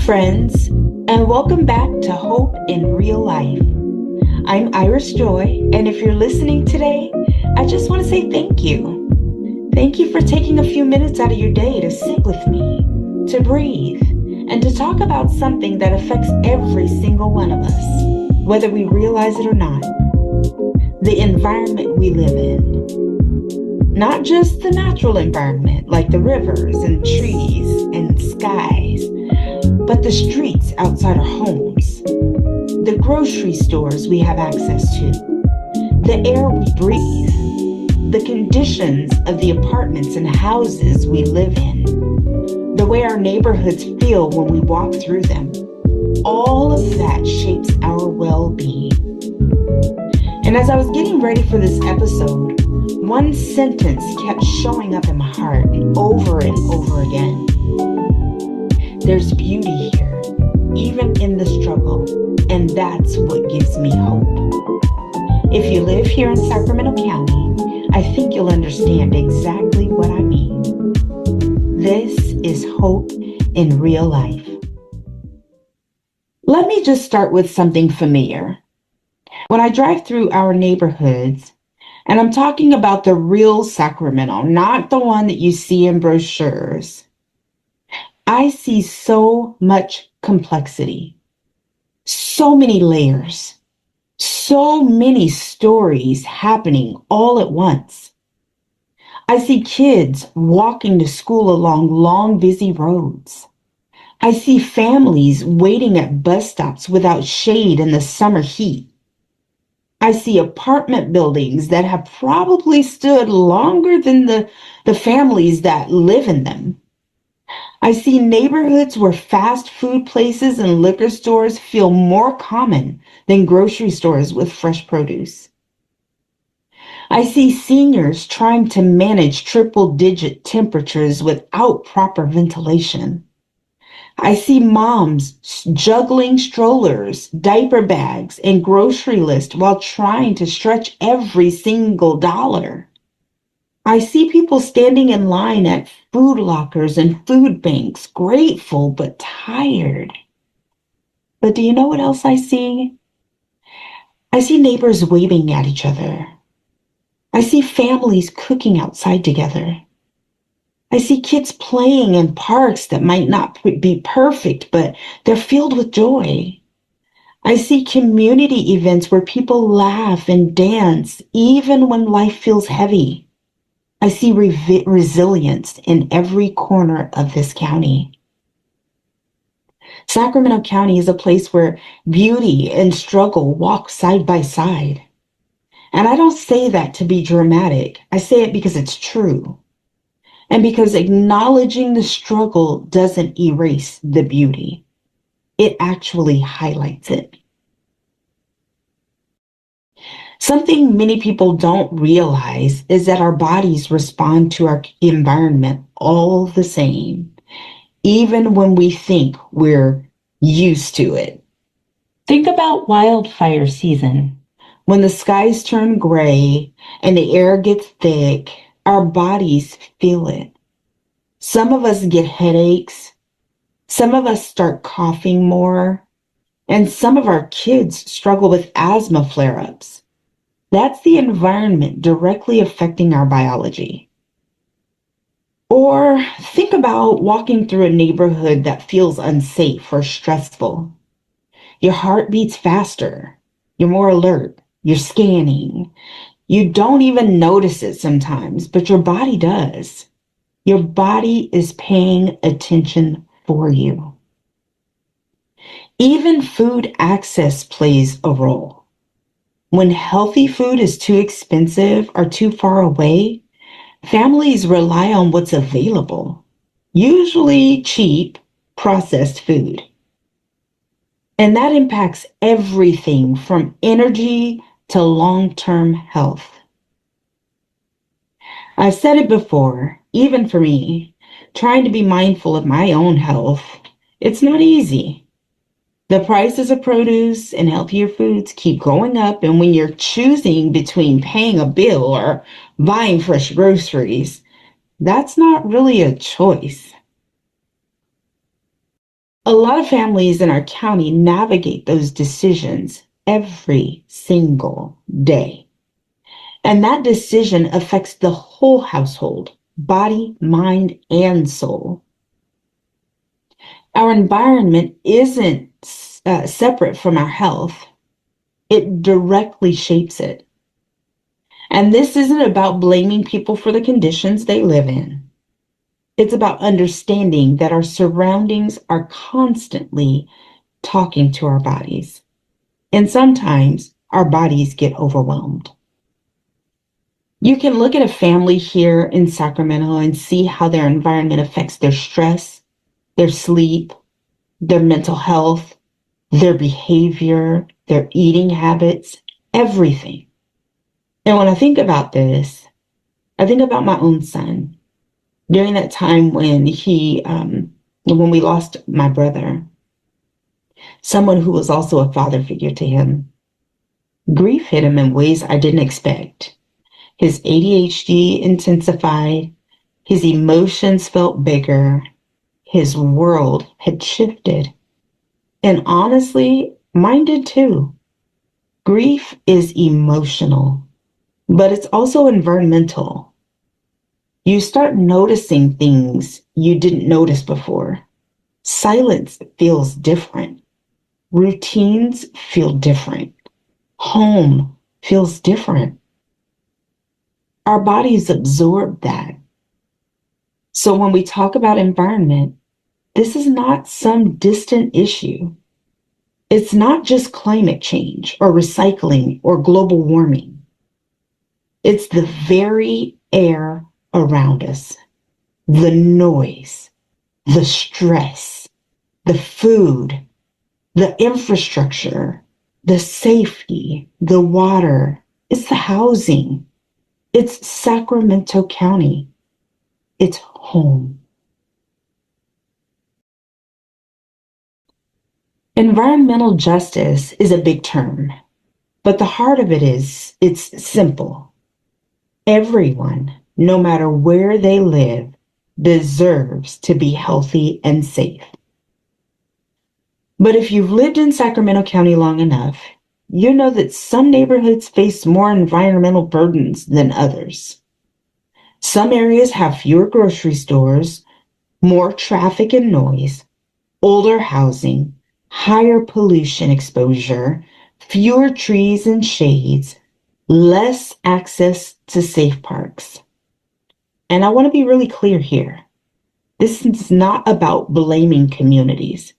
friends, and welcome back to Hope in Real Life. I'm Iris Joy, and if you're listening today, I just want to say thank you. Thank you for taking a few minutes out of your day to sit with me, to breathe, and to talk about something that affects every single one of us, whether we realize it or not. The environment we live in. Not just the natural environment like the rivers and trees and skies, but the streets outside our homes, the grocery stores we have access to, the air we breathe, the conditions of the apartments and houses we live in, the way our neighborhoods feel when we walk through them. All of that shapes our well-being. And as I was getting ready for this episode, one sentence kept showing up in my heart over and over again. There's beauty here, even in the struggle, and that's what gives me hope. If you live here in Sacramento County, I think you'll understand exactly what I mean. This is Hope in Real Life. Let me just start with something familiar. When I drive through our neighborhoods, and I'm talking about the real Sacramento, not the one that you see in brochures, I see so much complexity, so many layers, so many stories happening all at once. I see kids walking to school along long, busy roads. I see families waiting at bus stops without shade in the summer heat. I see apartment buildings that have probably stood longer than the families that live in them. I see neighborhoods where fast food places and liquor stores feel more common than grocery stores with fresh produce. I see seniors trying to manage triple-digit temperatures without proper ventilation. I see moms juggling strollers, diaper bags, and grocery lists while trying to stretch every single dollar. I see people standing in line at food lockers and food banks, grateful but tired. But do you know what else I see? I see neighbors waving at each other. I see families cooking outside together. I see kids playing in parks that might not be perfect, but they're filled with joy. I see community events where people laugh and dance even when life feels heavy. I see resilience in every corner of this county. Sacramento County is a place where beauty and struggle walk side by side. And I don't say that to be dramatic. I say it because it's true. And because acknowledging the struggle doesn't erase the beauty. It actually highlights it. Something many people don't realize is that our bodies respond to our environment all the same, even when we think we're used to it. Think about wildfire season. When the skies turn gray and the air gets thick, our bodies feel it. Some of us get headaches. Some of us start coughing more. And some of our kids struggle with asthma flare-ups. That's the environment directly affecting our biology. Or think about walking through a neighborhood that feels unsafe or stressful. Your heart beats faster. You're more alert. You're scanning. You don't even notice it sometimes, but your body does. Your body is paying attention for you. Even food access plays a role. When healthy food is too expensive or too far away, families rely on what's available, usually cheap, processed food. And that impacts everything from energy to long-term health. I've said it before, even for me, trying to be mindful of my own health, it's not easy. The prices of produce and healthier foods keep going up, and when you're choosing between paying a bill or buying fresh groceries, that's not really a choice. A lot of families in our county navigate those decisions every single day. And that decision affects the whole household, body, mind, and soul. Our environment isn't separate from our health. It directly shapes it. And this isn't about blaming people for the conditions they live in. It's about understanding that our surroundings are constantly talking to our bodies. And sometimes our bodies get overwhelmed. You can look at a family here in Sacramento and see how their environment affects their stress, their sleep, their mental health, their behavior, their eating habits, everything. And when I think about this, I think about my own son. During that time when when we lost my brother, someone who was also a father figure to him, grief hit him in ways I didn't expect. His ADHD intensified, his emotions felt bigger, his world had shifted. And honestly, mine did too. Grief is emotional, but it's also environmental. You start noticing things you didn't notice before. Silence feels different. Routines feel different. Home feels different. Our bodies absorb that. So when we talk about environment, this is not some distant issue. It's not just climate change or recycling or global warming. It's the very air around us, the noise, the stress, the food, the infrastructure, the safety, the water. It's the housing. It's Sacramento County. It's home. Environmental justice is a big term, but the heart of it is it's simple. Everyone, no matter where they live, deserves to be healthy and safe. But if you've lived in Sacramento County long enough, you know that some neighborhoods face more environmental burdens than others. Some areas have fewer grocery stores, more traffic and noise, older housing, higher pollution exposure, fewer trees and shades, less access to safe parks. And I want to be really clear here. This is not about blaming communities.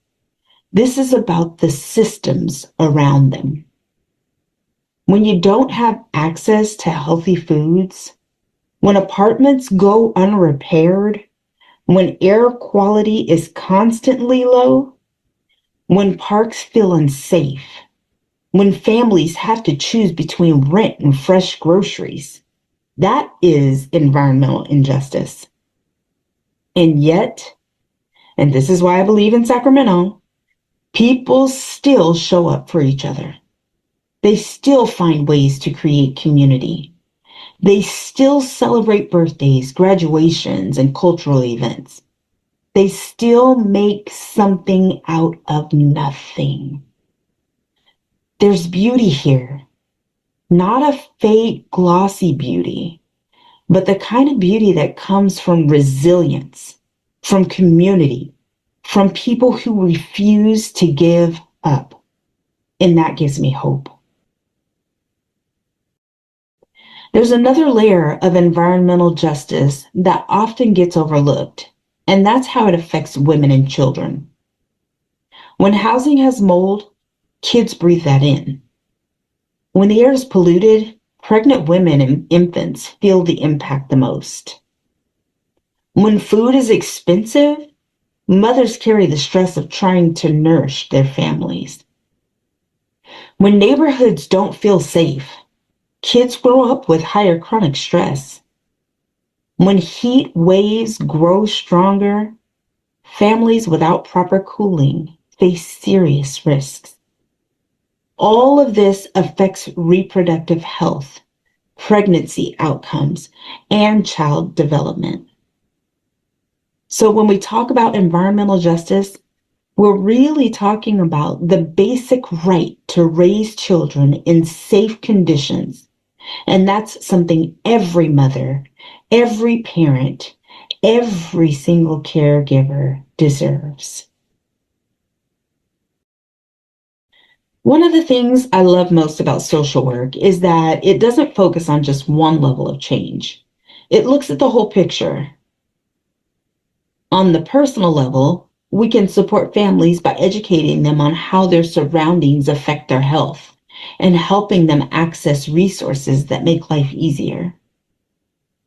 This is about the systems around them. When you don't have access to healthy foods, when apartments go unrepaired, when air quality is constantly low, when parks feel unsafe, when families have to choose between rent and fresh groceries, that is environmental injustice. And yet, and this is why I believe in Sacramento, people still show up for each other. They still find ways to create community. They still celebrate birthdays, graduations, and cultural events. They still make something out of nothing. There's beauty here, not a fake, glossy beauty, but the kind of beauty that comes from resilience, from community, from people who refuse to give up. And that gives me hope. There's another layer of environmental justice that often gets overlooked, and that's how it affects women and children. When housing has mold, kids breathe that in. When the air is polluted, pregnant women and infants feel the impact the most. When food is expensive, mothers carry the stress of trying to nourish their families. When neighborhoods don't feel safe, kids grow up with higher chronic stress. When heat waves grow stronger, families without proper cooling face serious risks. All of this affects reproductive health, pregnancy outcomes, and child development. So when we talk about environmental justice, We're really talking about the basic right to raise children in safe conditions. And that's something every mother, every parent, every single caregiver deserves. One of the things I love most about social work is that it doesn't focus on just one level of change. It looks at the whole picture. On the personal level, we can support families by educating them on how their surroundings affect their health and helping them access resources that make life easier.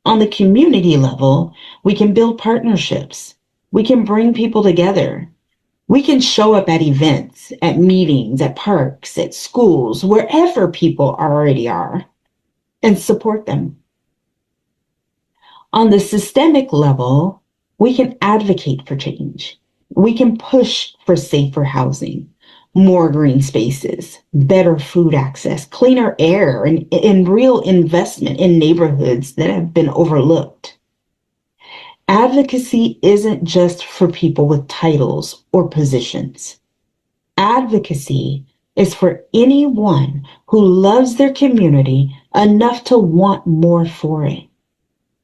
On the community level, we can build partnerships. We can bring people together. We can show up at events, at meetings, at parks, at schools, wherever people already are, and support them. On the systemic level, we can advocate for change. We can push for safer housing, more green spaces, better food access, cleaner air, and real investment in neighborhoods that have been overlooked. Advocacy isn't just for people with titles or positions. Advocacy is for anyone who loves their community enough to want more for it.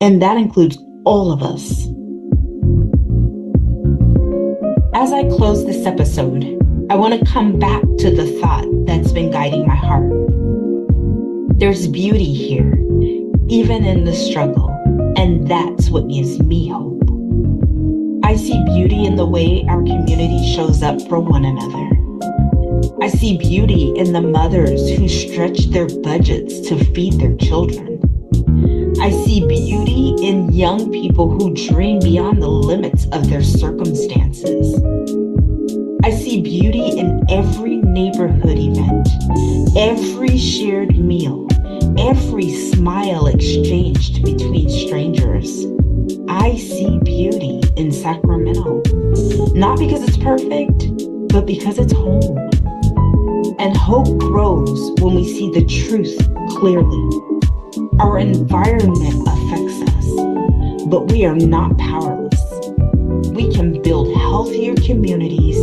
And that includes all of us. As I close this episode, I want to come back to the thought that's been guiding my heart. There's beauty here, even in the struggle, and that's what gives me hope. I see beauty in the way our community shows up for one another. I see beauty in the mothers who stretch their budgets to feed their children. I see beauty in young people who dream beyond the limits of their circumstances. I see beauty in every neighborhood event, every shared meal, every smile exchanged between strangers. I see beauty in Sacramento, not because it's perfect, but because it's home. And hope grows when we see the truth clearly. Our environment affects us, but we are not powerless. We can build healthier communities,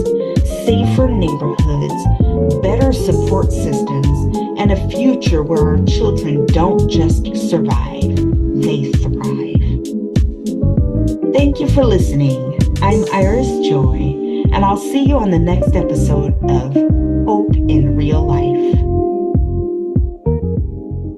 safer neighborhoods, better support systems, and a future where our children don't just survive, they thrive. Thank you for listening. I'm Iris Joy, and I'll see you on the next episode of Hope in Real Life.